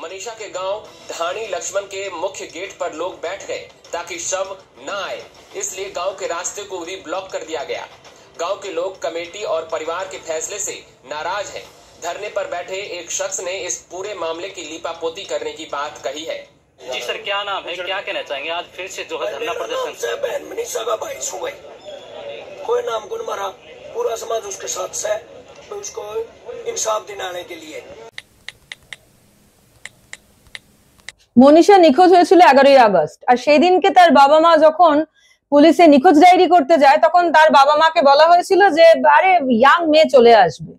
मनीषा के गांव ढाणी लक्ष्मण के मुख्य गेट पर लोग बैठ गए ताकि शव न आए, इसलिए गांव के रास्ते को भी ब्लॉक कर दिया गया। गांव के लोग कमेटी और परिवार के फैसले से नाराज हैं। धरने पर बैठे एक शख्स ने इस पूरे मामले की लीपापोती करने की बात कही है। जी सर, क्या नाम है, क्या कहना चाहेंगे? आज फिर से जो है धरना प्रदर्शन। बहन मनीषा का भाई सुबह कोई नाम गुण मारा, पूरा समाज उसके साथ है, तो उसको इंसाफ दिलाने के लिए। মনীষা নিখোঁজ হয়েছিল 11ই আগস্ট, আর সেই দিনকে তার বাবা মা যখন পুলিশে নিখোঁজ ডায়েরি করতে যায় তখন তার বাবা মাকে বলা হয়েছিল যে আরে ইয়াং মেয়ে চলে আসবে।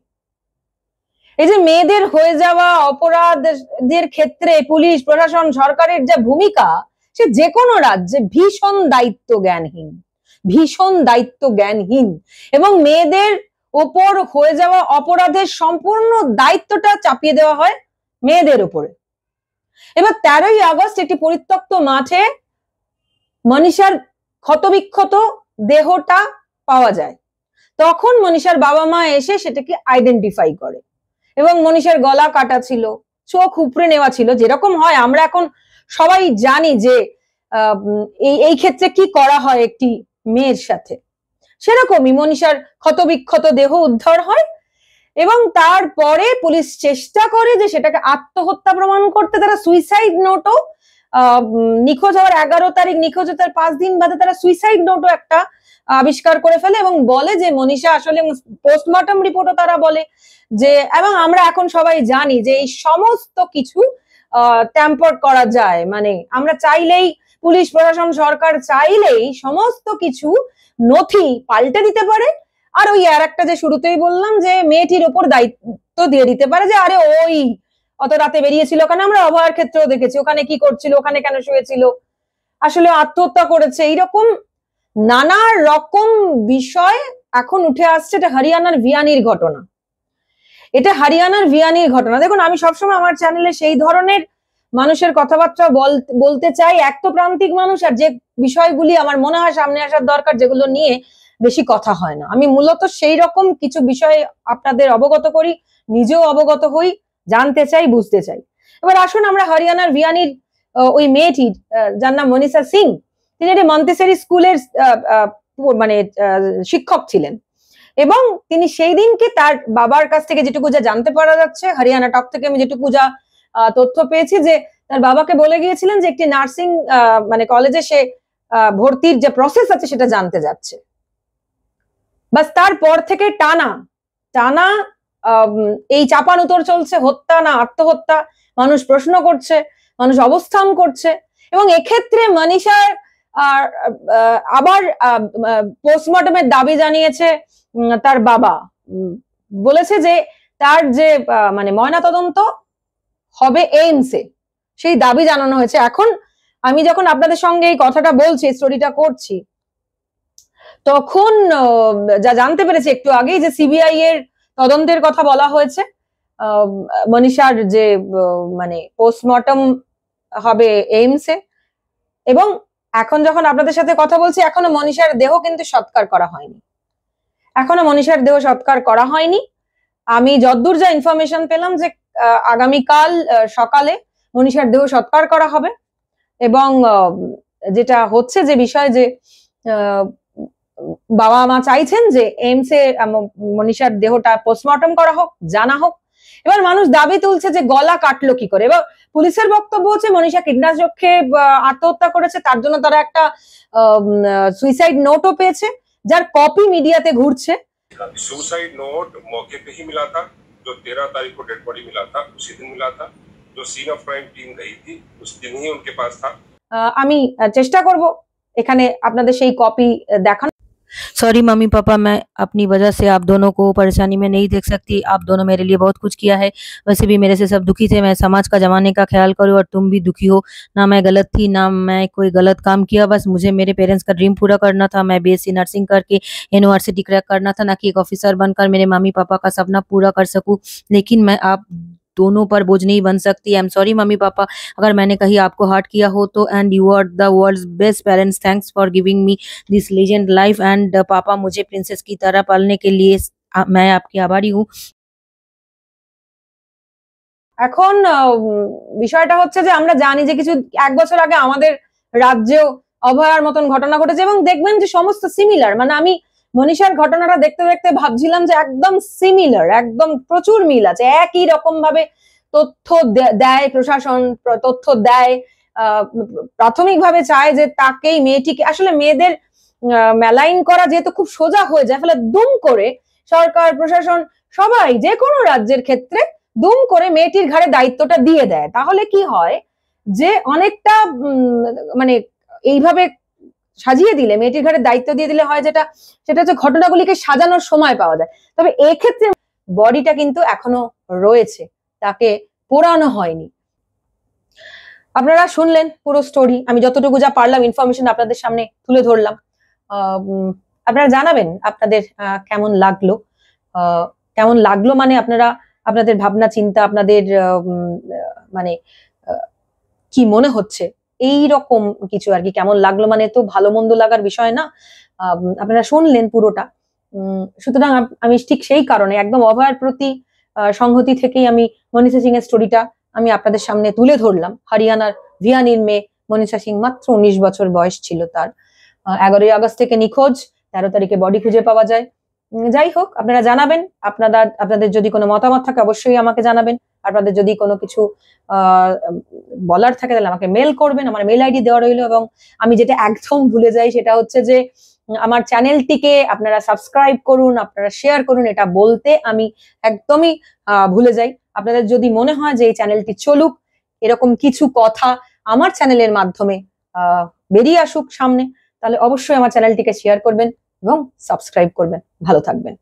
এই যে মেয়েদের হয়ে যাওয়া অপরাধের ক্ষেত্রে পুলিশ প্রশাসন সরকারের যে ভূমিকা, সে যে কোনো রাজ্যে ভীষণ দায়িত্ব জ্ঞানহীন এবং মেয়েদের ওপর হয়ে যাওয়া অপরাধের সম্পূর্ণ দায়িত্বটা চাপিয়ে দেওয়া হয় মেয়েদের উপরে। এবার 13ই আগস্ট একটি পরিত্যক্ত মাঠে মনীষার ক্ষতবিক্ষত দেহটা পাওয়া যায়। তখন মনীষার বাবা মা এসে সেটাকে আইডেন্টিফাই করে এবং মনীষার গলা কাটা ছিল, চোখ উপড়ে নেওয়া ছিল, যেরকম হয় আমরা এখন সবাই জানি যে এই ক্ষেত্রে কি করা হয় একটি মেয়ের সাথে, সেরকমই মনীষার ক্ষতবিক্ষত দেহ উদ্ধার হয় এবং তারপরে পুলিশ চেষ্টা করে যে সেটাকে আত্মহত্যা প্রমাণ করতে। তারা সুইসাইড নোটও নিখোঁজ হওয়ার 11 তারিখ নিখোঁজ হওয়ার 5 দিন বাদে তারা সুইসাইড নোটও একটা আবিষ্কার করে ফেলে এবং বলে যে মনীষা আসলে, পোস্টমর্টম রিপোর্টও তারা বলে যে, এবং আমরা এখন সবাই জানি যে এই সমস্ত কিছু ট্যাম্পার করা যায়, মানে আমরা চাইলেই, পুলিশ প্রশাসন সরকার চাইলেই সমস্ত কিছু নথি পাল্টে দিতে পারে। আর ওই আর একটা যে শুরুতেই বললাম যে মেয়েটির উপর দায়িত্ব দিয়ে দিতে পারে যে আরে ওই অত রাতে বেরিয়েছিল, কারণ আমরা অভয়ার ক্ষেত্রেও দেখেছি ওখানে কি করছিল, ওখানে কেন শুয়েছিল, আসলে আত্মহত্যা করেছে। এইরকম নানা রকম বিষয় এখন উঠে আসছে। এটা হরিয়ানার ভিয়ানির ঘটনা। দেখুন, আমি সবসময় আমার চ্যানেলে সেই ধরনের মানুষের কথাবার্তা বলতে চাই, এক তো প্রান্তিক মানুষ, আর যে বিষয়গুলি আমার মনে হয় সামনে আসার দরকার, যেগুলো নিয়ে বেশি কথা হয় না, আমি মূলত সেই রকম কিছু বিষয় আপনাদের অবগত করি, নিজেও অবগত হই, জানতে চাই, বুঝতে চাই। এবার আসুন আমরা হরিয়ানার ভিয়ানির ওই মেয়েটির, যার নাম মনীষা সিং, তিনি একটি মন্তেসরি স্কুলের মানে শিক্ষক ছিলেন এবং তিনি সেই দিনকে তার বাবার কাছ থেকে যেটুকু যা জানতে পারা যাচ্ছে, হরিয়ানা টক থেকে আমি যেটুকু যা তথ্য পেয়েছি, যে তার বাবাকে বলে গিয়েছিলেন যে একটি নার্সিং মানে কলেজে সে ভর্তির যে প্রসেস আছে সেটা জানতে যাচ্ছে। বাস তারপর থেকে টানা এই চাপানুতর চলছে, হত্যা না আত্মহত্যা, মানুষ প্রশ্ন করছে, মানুষ অবস্থান করছে। এবং এক্ষেত্রে মনীষার আবার পোস্টমর্টমের দাবি জানিয়েছে তার বাবা, বলেছে যে তার যে মানে ময়নাতদন্ত হবে এইমসে, সেই দাবি জানানো হয়েছে। এখন আমি যখন আপনাদের সঙ্গে এই কথাটা বলছি, স্টোরিটা করছি, তখন যা জানতে পেরেছি একটু আগেই যে সিবিআই এর তদন্তের কথা বলা হয়েছে। মনীষার যে মানে পোস্টমর্টম হবে এইমসে, এবং এখন যখন আপনাদের সাথে কথা বলছি এখনো মনীষার দেহ কিন্তু সৎকার করা হয়নি। আমি যতদূর যা ইনফরমেশন পেলাম যে আগামীকাল সকালে মনীষার দেহ সৎকার করা হবে এবং যেটা হচ্ছে যে বিষয় যে বাবা মা চাইছেন যে এইমসে মনীষার দেহটা পোস্টমর্টম করা হোক, জানা হোক। এবার মানুষ দাবি তুলছে যে গলা কাটলো কি করে। এবার পুলিশের বক্তব্য হচ্ছে মনীষা কীটনাশক খেয়ে আত্মহত্যা করেছে, তার জন্য তারা একটা সুইসাইড নোটও পেয়েছে, যার কপি মিডিয়াতে ঘুরছে। सुसाइड नोट मौके पे ही मिला था, जो 13 तारीख को डेड बॉडी मिला था उसी दिन मिला था। जो सीन ऑफ क्राइम टीम गई थी उस दिन ही उनके पास था। আমি চেষ্টা করব এখানে আপনাদের সেই কপি দেখানো। सॉरी मम्मी पापा, मैं अपनी वजह से आप दोनों को परेशानी में नहीं देख सकती। आप दोनों मेरे लिए बहुत कुछ किया है, वैसे भी मेरे से सब दुखी थे। मैं समाज का जमाने का ख्याल करूँ और तुम भी दुखी हो ना। मैं गलत थी ना मैं कोई गलत काम किया, बस मुझे मेरे पेरेंट्स का ड्रीम पूरा करना था। मैं बीएससी नर्सिंग करके यूनिवर्सिटी क्रैक करना था, ना कि एक ऑफिसर बनकर मेरे मम्मी पापा का सपना पूरा कर सकूँ। लेकिन मैं आप दोनों पर बोझ नहीं बन सकती। I am sorry mummy papa अगर मैंने कहीं आपको हर्ट किया हो तो, and you are the world's best parents. Thanks for giving me this legend life. And पापा, मुझे प्रिंसेस की तरह पालने के लिए मैं आपकी आभारी हूँ। এখন বিষয়টা হচ্ছে যে আমরা জানি যে কিছু 1 বছর আগে আমাদের রাজ্যেও অভয়ার মতন ঘটনা ঘটেছে এবং দেখবেন যে সমস্ত সিমিলার, মানে আমি মনীষার ঘটনাটা দেখতে দেখতে ভাবছিলাম যে একদম সিমিলার, একদম প্রচুর মিল আছে, একই রকম ভাবে তথ্য দেয় প্রশাসন, তথ্য দেয়, প্রাথমিকভাবে চায় যে তাকেই, মেয়েটিকে, আসলে মেয়েদের মেলাইন করা যেহেতু খুব সোজা হয়ে যায়, ফলে দুম করে সরকার প্রশাসন সবাই যে কোনো রাজ্যের ক্ষেত্রে দুম করে মেয়েটির ঘাড়ে দায়িত্বটা দিয়ে দেয়। তাহলে কি হয় যে অনেকটা মানে এইভাবে সাজিয়ে দিলে, মেয়েটির ঘাড়ে দায়িত্ব দিয়ে দিলে হয় যেটা, সেটা হচ্ছে ঘটনাগুলিকে সাজানোর সময় পাওয়া যায়। তবে এক্ষেত্রে বডিটা কিন্তু এখনো রয়েছে, তাকে পোড়ানো হয়নি। আপনারা শুনলেন পুরো স্টোরি, আমি যতটুকু যা পারলাম ইনফরমেশন আপনাদের সামনে তুলে ধরলাম। আপনারা জানাবেন আপনাদের কেমন লাগলো, কেমন লাগলো মানে আপনারা আপনাদের ভাবনা চিন্তা, আপনাদের মানে কি মনে হচ্ছে এই রকম কিছু আর কি, কেমন লাগলো মানে তো ভালো মন্দ লাগার বিষয় না। আপনারা শুনলেন পুরোটা, সুতরাং আমি ঠিক সেই কারণে একদম অভয়ার প্রতি সংহতি থেকেই আমি মনীষা সিং এর স্টোরিটা আমি আপনাদের সামনে তুলে ধরলাম। হরিয়ানার ভিয়ানির মেয়ে মনীষা সিং, মাত্র 19 বছর বয়স ছিল তার। 11ই আগস্ট থেকে নিখোঁজ, 13 তারিখে বডি খুঁজে পাওয়া যায়। যাই হোক, আপনারা জানাবেন আপনাদের যদি কোনো মতামত থাকে অবশ্যই আমাকে জানাবেন। আপনাদের যদি কোনো কিছু বলার থাকে তাহলে আমাকে মেল করবেন, আমার মেল আইডি দেওয়া রইল। এবং আমি যেটা একদম ভুলে যাই সেটা হচ্ছে যে আমার চ্যানেলটিকে আপনারা সাবস্ক্রাইব করুন, আপনারা শেয়ার করুন, এটা বলতে আমি একদমই ভুলে যাই। আপনাদের যদি মনে হয় যে এই চ্যানেলটি চলুক, এরকম কিছু কথা আমার চ্যানেলের মাধ্যমে বেরিয়ে আসুক সামনে, তাহলে অবশ্যই আমার চ্যানেলটিকে শেয়ার করবেন এবং সাবস্ক্রাইব করবেন। ভালো থাকবেন।